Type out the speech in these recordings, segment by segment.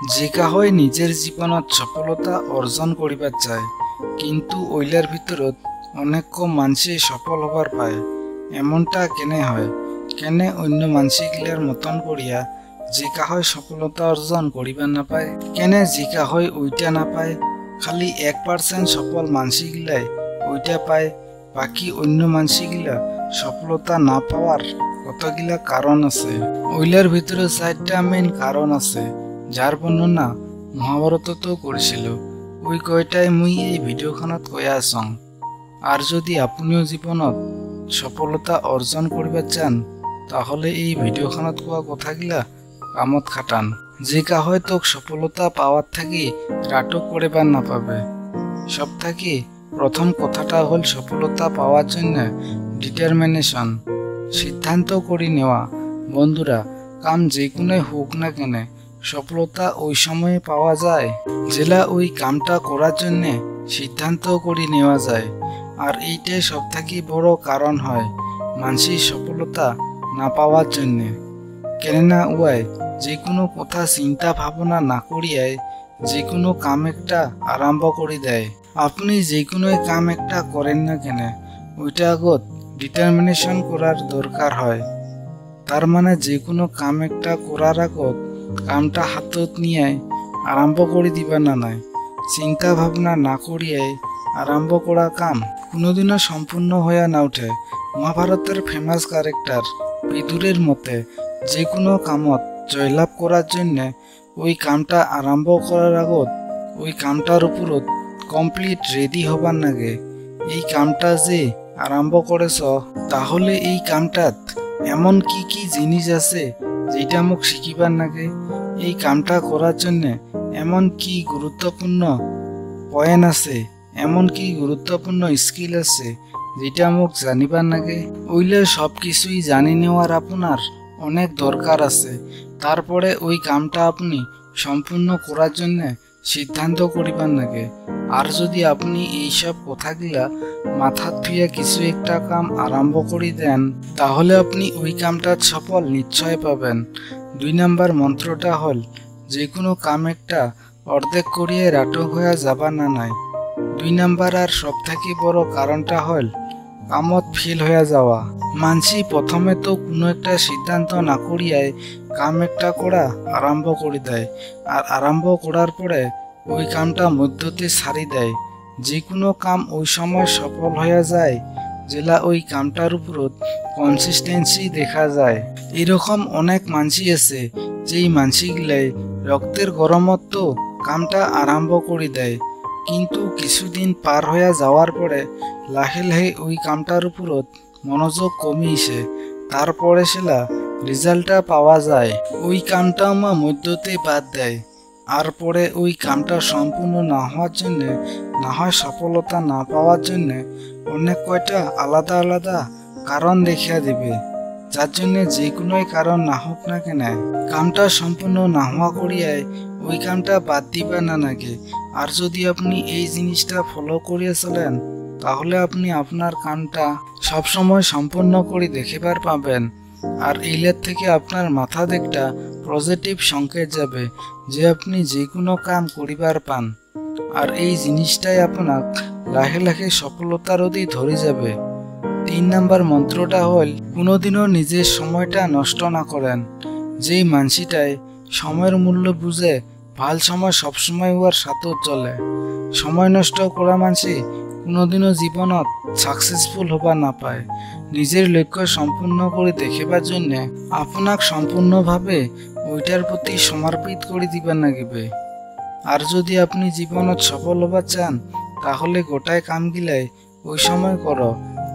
যে কাহই নিজের জীবনত সফলতা অর্জন করিবার চায়, কিন্তু ওইলার ভিতরত অনেক কম মানুষে সফল হবার পায়। এমনটা কেনে হয়? কেনে অন্য মানুষগুলার মতন করিয়া যে কাহই সফলতা অর্জন করিবার না পায়? কেনে যে কাহই ওইটা না পায়? খালি 1% সফল মানুষগুলাই ওইটা পায়, বাকি অন্য মানুষগুলা সফলতা না পাওয়ার কতগুলা কারণ আছে। ওইলার ভিতরে 4টা মেইন কারণ আছে, যার বর্ণনা মহাভারতত করেছিল। ওই কয়টাই মুই এই ভিডিওখানত কয়া আছং। আর যদি আপনিও জীবনত সফলতা অর্জন করিবার চান, তাহলে এই ভিডিওখানত কোয়া কথাগিলা কামত খাটান। যে কাহই তোক সফলতা পাওয়ার থাকি রাটক করিবার না পাবে। সব থাকি প্রথম কথাটা হল সফলতা পাওয়ার জন্য ডিটারমিনেশন, সিদ্ধান্ত করি নেওয়া। বন্ধুরা, কাম যে কোনোই হোক না কেন, সফলতা ওই সময়ে পাওয়া যায় জেলা ওই কামটা করার জন্য সিদ্ধান্ত করি নেওয়া যায়। আর এইটাই সব থেকে বড় কারণ হয় মানসিক সফলতা না পাওয়ার জন্যে। কেননা উয়ায় যে কোনো কথা চিন্তা ভাবনা না করিয়ায় যে কোনো কাম একটা আরম্ভ করে দেয়। আপনি যে কোনো কাম একটা করেন না কেন, ওইটা আগত ডিটারমিনেশন করার দরকার হয়। তার মানে যে কোনো কাম একটা করার আগত কামটা হাতত নিয়ে আরম্ভ করে দিবা না নাই। চিন্তা ভাবনা না করিয়াই আরম্ভ করা কাম কোনোদিনও সম্পূর্ণ হইয়া না উঠে। মহাভারতের ফেমাস ক্যারেক্টার বিদুরের মতে যে কোনো কামত জয়লাভ করার জন্য ওই কামটা আরম্ভ করার আগত ওই কামটার উপরত কমপ্লিট রেডি হবার নাগে। এই কামটা যে আরম্ভ করেছ, তাহলে এই কামটাত এমন কি কি জিনিস আছে যেটা মোক শিখিবার নাগে? এই কামটা করার জন্য এমন কি গুরুত্বপূর্ণ পয়েন্ট আছে, এমন কি গুরুত্বপূর্ণ স্কিল আছে যেটা মোক জানিবার নাগে? ওইলে সব কিছুই জানি নেওয়ার আপনার অনেক দরকার আছে। তারপরে ওই কামটা আপনি সম্পূর্ণ করার জন্য সিদ্ধান্ত করিবার নাগে। আর যদি আপনি এইসব কথাগুলা মাথাত থুইয়া কিছু একটা কাম আরম্ভ করে দেন, তাহলে আপনি ওই কামটার সফল নিশ্চয় পাবেন। 2 নাম্বার মন্ত্রটা হল যে কোনো কাম একটা অর্ধেক করিয়ে রাটক হইয়া যাবা না নাই। 2 নাম্বার আর সব থেকে বড় কারণটা হল কামত ফেল হইয়া যাওয়া। মানসি প্রথমে তো কোনো একটা সিদ্ধান্ত না করিয়ায় কাম একটা করা আরম্ভ করে দেয়, আর আরম্ভ করার পরে ওই কামটা মধ্যতে ছাড়ি দেয়। যে কোনো কাম ওই সময় সফল হইয়া যায় জেলা ওই কামটার উপরত কনসিস্টেন্সি দেখা যায়। এরকম অনেক মানসি আছে যেই মানসিগুলাই রক্তের গরমত তো কামটা আরম্ভ করে দেয়, কিন্তু কিছুদিন পার হইয়া যাওয়ার পরে লাহে লাহে ওই কামটার উপরত মনোযোগ কমিয়েছে। তারপরে সেলা রেজাল্টটা পাওয়া যায়, ওই কামটা আমার মধ্যতে বাদ দেয়। আর পরে ওই কামটা সম্পূর্ণ না হওয়ার জন্য, না হয় সফলতা না পাওয়ার জন্য অনেক কয়টা আলাদা আলাদা কারণ দেখিয়া দিবে, যার জন্য যে কোনোই কারণ না হোক না কেন কামটা সম্পূর্ণ না হওয়া করিয়ায় ওই কামটা বাদ দিবা না নাকি। আর যদি আপনি এই জিনিসটা ফলো করিয়া চলেন, তাহলে আপনি আপনার কামটা সবসময় সম্পূর্ণ করে দেখিবার পাবেন। আর এইলার থেকে আপনার মাথা একটা পজিটিভ সংকেত যাবে যে আপনি যে কোনো কাম করিবার পান। আর এই জিনিসটাই আপনার লাহে লাহে সফলতার অধি ধরে যাবে। 3 নাম্বার মন্ত্রটা হল কোনোদিনও নিজের সময়টা নষ্ট না করেন। যেই মানসিটাই সময়ের মূল্য বুঝে ভাল সময় সবসময় ওর সাথে চলে। সময় নষ্ট করা মানসি কোনোদিনও জীবনত সাকসেসফুল হবার না পায়। নিজের লক্ষ্য সম্পূর্ণ করে দেখিবার জন্য আপনাক সম্পূর্ণভাবে ওইটার প্রতি সমর্পিত করে দিবার নাগিবে। আর যদি আপনি জীবনত সফল হবার চান, তাহলে গোটায় কামগিলাই ওই সময় করো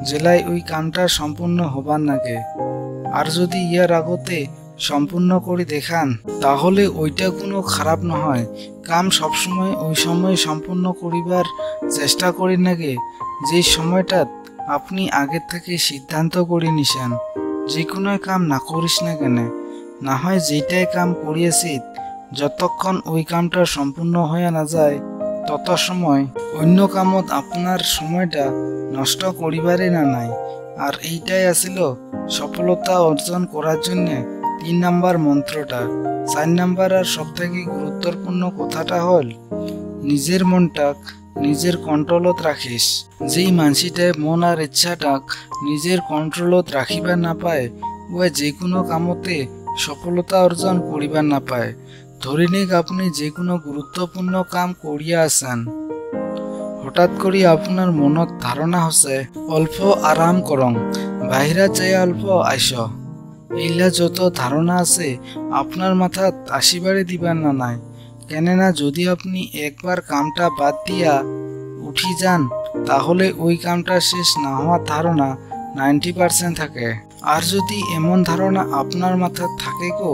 জেলায় ওই কামটা সম্পূর্ণ হবার নাগে। আর যদি ইয়ার আগতে সম্পূর্ণ করে দেখান, তাহলে ওইটা কোনো খারাপ নহয়। কাম সবসময় ওই সময় সম্পূর্ণ করিবার চেষ্টা করি নাগে যে সময়টাত আপনি আগের থেকে সিদ্ধান্ত করে নিছেন। যে কোনো কাম না করিস না কেন, না হয় যেটাই কাম করিয়েছি যতক্ষণ ওই কামটা সম্পূর্ণ হয়ে না যায় তত সময় অন্য কামত আপনার সময়টা নষ্ট করিবারে না নাই। আর এইটাই আসিল সফলতা অর্জন করার জন্য 3 নাম্বার মন্ত্রটা। 4 নাম্বার আর সবথেকে গুরুত্বপূর্ণ কথাটা হল নিজের মনটাক নিজের কন্ট্রোলত রাখিস। যেই মানসিটায় মন আর ইচ্ছাটাক নিজের কন্ট্রোলত রাখিবার না পায় ও যে কোনো কামতে সফলতা অর্জন করিবার না পায়। ধরে নিক আপনি যে কোনো গুরুত্বপূর্ণ কাম করিয়া আছেন, হঠাৎ করে আপনার মনত ধারণা হচ্ছে অল্প আরাম করং, বাহিরা চাই অল্প আইস। এইলা যত ধারণা আছে আপনার মাথাত আসিবারে দিবার না নাই। কেননা যদি আপনি একবার কামটা বাদ দিয়া উঠি যান তাহলে ওই কামটা শেষ না হওয়ার ধারণা 90% থাকে। আর যদি এমন ধারণা আপনার মাথায় থাকে গো,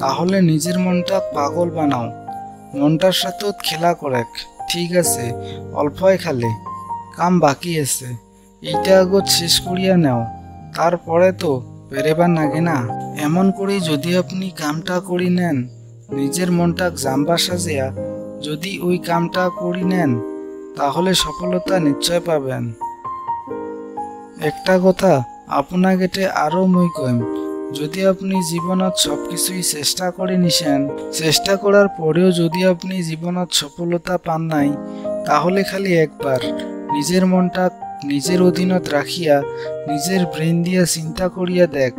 তাহলে নিজের মনটা পাগল বানাও, মনটার সাথে খেলা করে। ঠিক আছে, অল্পই খালে কাম বাকি আছে, এইটা আগত শেষ করিয়া নেও, তারপরে তো পেরেবার নাগে না। এমন করে যদি আপনি কামটা করি নেন, নিজের মনটা জাম্বা সাজিয়া যদি ওই কামটা করি নেন তাহলে সফলতা নিশ্চয় পাবেন। একটা কথা আপনাকে আরো মই কইম, যদি আপনি জীবনত সবকিছুই চেষ্টা করে নিছেন, চেষ্টা করার পরেও যদি আপনি জীবনত সফলতা পান নাই, তাহলে খালি একবার নিজের মনটা নিজের অধীনত রাখিয়া নিজের ব্রেন দিয়া চিন্তা করিয়া দেখ,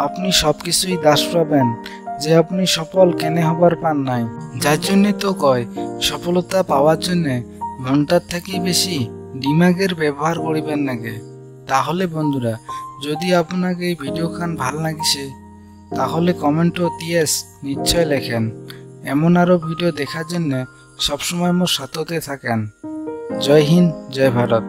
আপনি সবকিছুই দাস পাবেন যে আপনি সফল কেনে হবার পান নাই। যার জন্যে তো কয় সফলতা পাওয়ার জন্যে মনটার থেকে বেশি দিমাগের ব্যবহার করিবেন নাগে। তাহলে বন্ধুরা, যদি আপনাকে এই ভিডিও খান ভাল লাগিছে তাহলে কমেন্টও টিএস নিশ্চয় লেখেন। এমন আরো ভিডিও দেখার জন্য সবসময় মোর সাথে থাকেন। জয় হিন্দ, জয় ভারত।